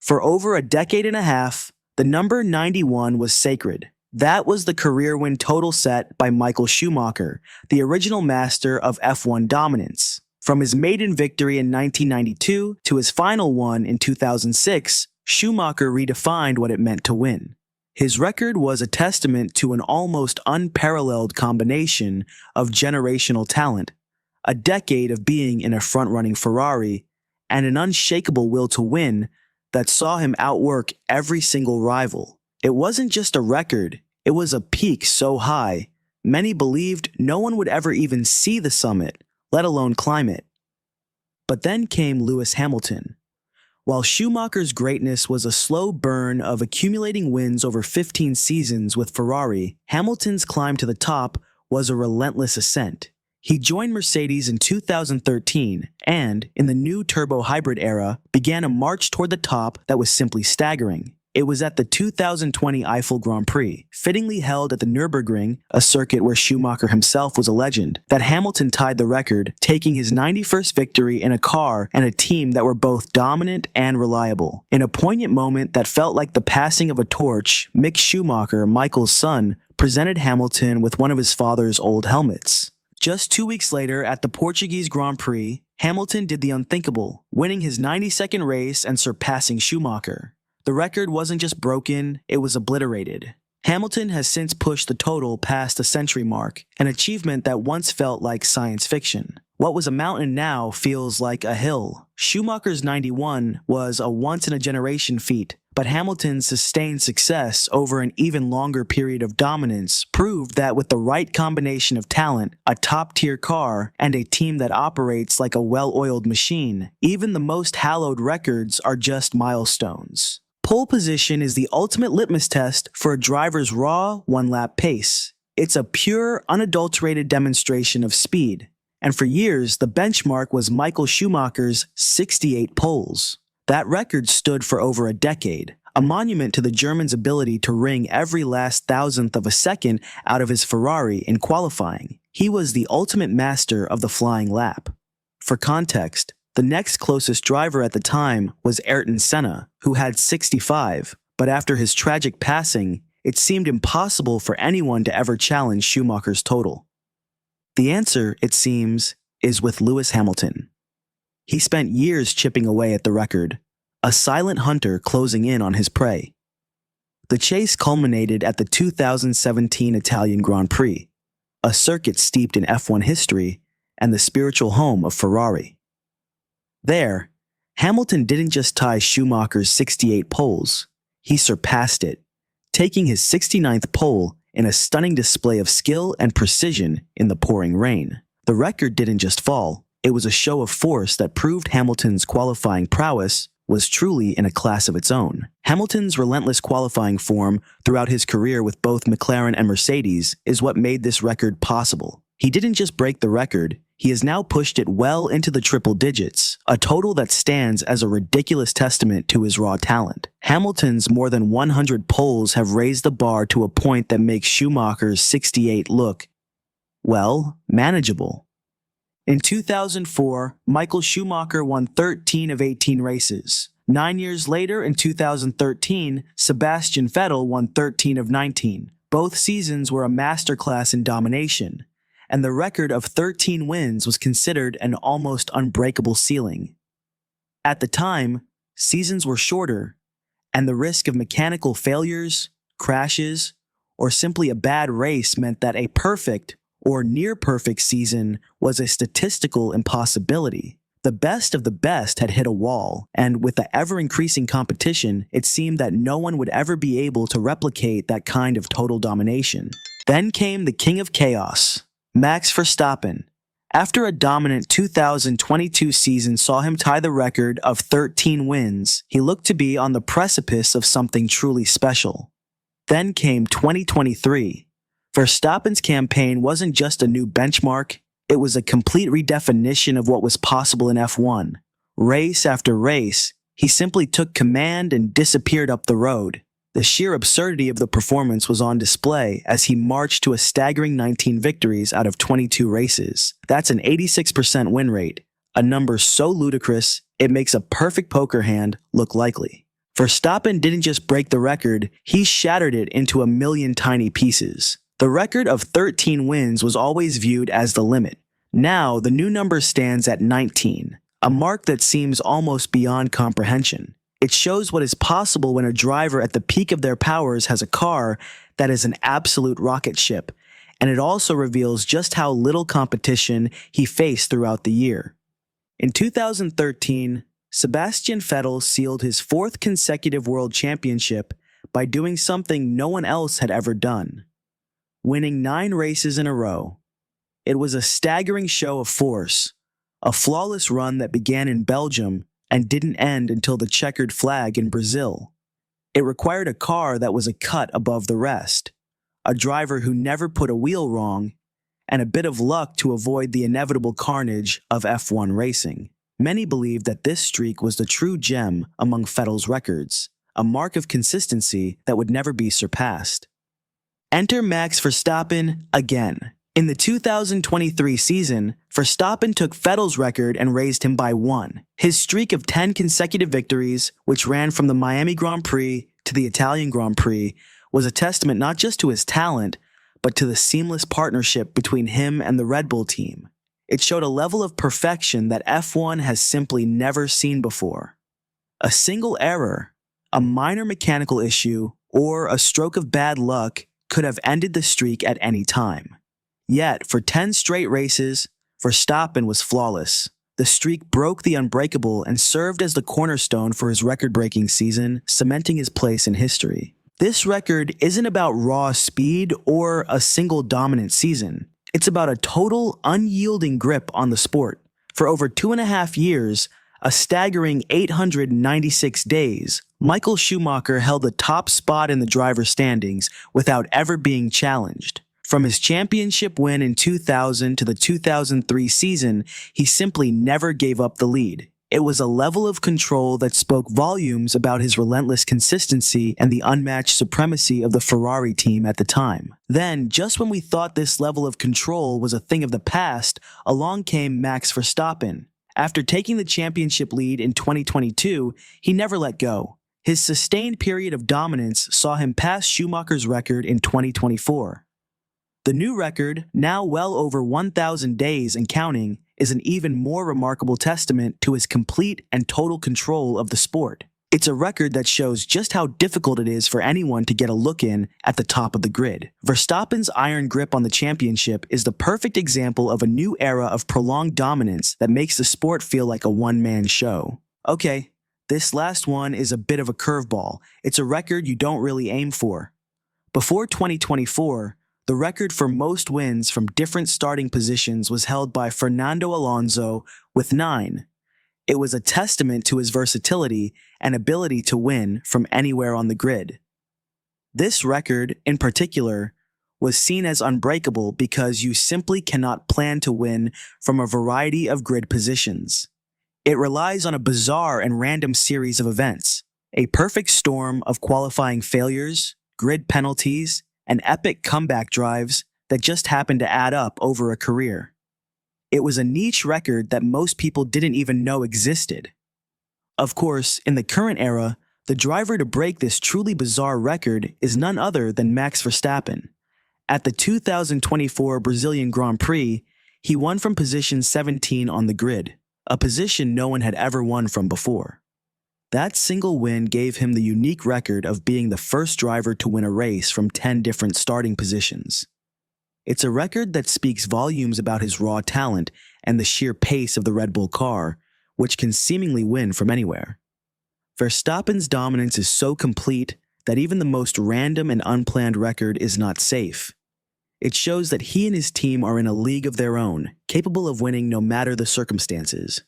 For over a decade and a half, the number 91 was sacred. That was the career win total set by Michael Schumacher, the original master of F1 dominance. From his maiden victory in 1992 to his final one in 2006, Schumacher redefined what it meant to win. His record was a testament to an almost unparalleled combination of generational talent, a decade of being in a front-running Ferrari, and an unshakable will to win that saw him outwork every single rival. It wasn't just a record, it was a peak so high, many believed no one would ever even see the summit, let alone climb it. But then came Lewis Hamilton. While Schumacher's greatness was a slow burn of accumulating wins over 15 seasons with Ferrari, Hamilton's climb to the top was a relentless ascent. He joined Mercedes in 2013 and, in the new turbo hybrid era, began a march toward the top that was simply staggering. It was at the 2020 Eifel Grand Prix, fittingly held at the Nürburgring, a circuit where Schumacher himself was a legend, that Hamilton tied the record, taking his 91st victory in a car and a team that were both dominant and reliable. In a poignant moment that felt like the passing of a torch, Mick Schumacher, Michael's son, presented Hamilton with one of his father's old helmets. Just 2 weeks later, at the Portuguese Grand Prix, Hamilton did the unthinkable, winning his 92nd race and surpassing Schumacher. The record wasn't just broken, it was obliterated. Hamilton has since pushed the total past the century mark, an achievement that once felt like science fiction. What was a mountain now feels like a hill. Schumacher's 91 was a once-in-a-generation feat, but Hamilton's sustained success over an even longer period of dominance proved that with the right combination of talent, a top-tier car, and a team that operates like a well-oiled machine, even the most hallowed records are just milestones. Pole position is the ultimate litmus test for a driver's raw, one-lap pace. It's a pure, unadulterated demonstration of speed. And for years, the benchmark was Michael Schumacher's 68 poles. That record stood for over a decade, a monument to the German's ability to wring every last thousandth of a second out of his Ferrari in qualifying. He was the ultimate master of the flying lap. For context, the next closest driver at the time was Ayrton Senna, who had 65, but after his tragic passing, it seemed impossible for anyone to ever challenge Schumacher's total. The answer, it seems, is with Lewis Hamilton. He spent years chipping away at the record, a silent hunter closing in on his prey. The chase culminated at the 2017 Italian Grand Prix, a circuit steeped in F1 history and the spiritual home of Ferrari. There, Hamilton didn't just tie Schumacher's 68 poles, he surpassed it, taking his 69th pole in a stunning display of skill and precision in the pouring rain. The record didn't just fall, it was a show of force that proved Hamilton's qualifying prowess was truly in a class of its own. Hamilton's relentless qualifying form throughout his career with both McLaren and Mercedes is what made this record possible. He didn't just break the record, he has now pushed it well into the triple digits, a total that stands as a ridiculous testament to his raw talent. Hamilton's more than 100 poles have raised the bar to a point that makes Schumacher's 68 look, well, manageable. In 2004, Michael Schumacher won 13 of 18 races. 9 years later, in 2013, Sebastian Vettel won 13 of 19. Both seasons were a masterclass in domination, and the record of 13 wins was considered an almost unbreakable ceiling. At the time, seasons were shorter, and the risk of mechanical failures, crashes, or simply a bad race meant that a perfect or near-perfect season was a statistical impossibility. The best of the best had hit a wall, and with the ever-increasing competition, it seemed that no one would ever be able to replicate that kind of total domination. Then came the king of chaos, Max Verstappen. After a dominant 2022 season saw him tie the record of 13 wins, he looked to be on the precipice of something truly special. Then came 2023. Verstappen's campaign wasn't just a new benchmark, it was a complete redefinition of what was possible in F1. Race after race, he simply took command and disappeared up the road. The sheer absurdity of the performance was on display as he marched to a staggering 19 victories out of 22 races. That's an 86% win rate, a number so ludicrous it makes a perfect poker hand look likely. Verstappen didn't just break the record, he shattered it into a million tiny pieces. The record of 13 wins was always viewed as the limit. Now, the new number stands at 19, a mark that seems almost beyond comprehension. It shows what is possible when a driver at the peak of their powers has a car that is an absolute rocket ship, and it also reveals just how little competition he faced throughout the year. In 2013, Sebastian Vettel sealed his fourth consecutive world championship by doing something no one else had ever done: winning 9 races in a row. It was a staggering show of force, a flawless run that began in Belgium and didn't end until the checkered flag in Brazil. It required a car that was a cut above the rest, a driver who never put a wheel wrong, and a bit of luck to avoid the inevitable carnage of F1 racing. Many believe that this streak was the true gem among Vettel's records, a mark of consistency that would never be surpassed. Enter Max Verstappen again. In the 2023 season, Verstappen took Vettel's record and raised him by 1. His streak of 10 consecutive victories, which ran from the Miami Grand Prix to the Italian Grand Prix, was a testament not just to his talent, but to the seamless partnership between him and the Red Bull team. It showed a level of perfection that F1 has simply never seen before. A single error, a minor mechanical issue, or a stroke of bad luck could have ended the streak at any time. Yet, for 10 straight races, Verstappen was flawless. The streak broke the unbreakable and served as the cornerstone for his record-breaking season, cementing his place in history. This record isn't about raw speed or a single dominant season. It's about a total, unyielding grip on the sport. For over 2.5 years, a staggering 896 days, Michael Schumacher held the top spot in the driver's standings without ever being challenged. From his championship win in 2000 to the 2003 season, he simply never gave up the lead. It was a level of control that spoke volumes about his relentless consistency and the unmatched supremacy of the Ferrari team at the time. Then, just when we thought this level of control was a thing of the past, along came Max Verstappen. After taking the championship lead in 2022, he never let go. His sustained period of dominance saw him pass Schumacher's record in 2024. The new record, now well over 1,000 days and counting, is an even more remarkable testament to his complete and total control of the sport. It's a record that shows just how difficult it is for anyone to get a look in at the top of the grid. Verstappen's iron grip on the championship is the perfect example of a new era of prolonged dominance that makes the sport feel like a one-man show. Okay, this last one is a bit of a curveball. It's a record you don't really aim for. Before 2024, the record for most wins from different starting positions was held by Fernando Alonso with 9. It was a testament to his versatility and ability to win from anywhere on the grid. This record, in particular, was seen as unbreakable because you simply cannot plan to win from a variety of grid positions. It relies on a bizarre and random series of events, a perfect storm of qualifying failures, grid penalties, and epic comeback drives that just happened to add up over a career. It was a niche record that most people didn't even know existed. Of course, in the current era, the driver to break this truly bizarre record is none other than Max Verstappen. At the 2024 Brazilian Grand Prix, he won from position 17 on the grid, a position no one had ever won from before. That single win gave him the unique record of being the first driver to win a race from 10 different starting positions. It's a record that speaks volumes about his raw talent and the sheer pace of the Red Bull car, which can seemingly win from anywhere. Verstappen's dominance is so complete that even the most random and unplanned record is not safe. It shows that he and his team are in a league of their own, capable of winning no matter the circumstances.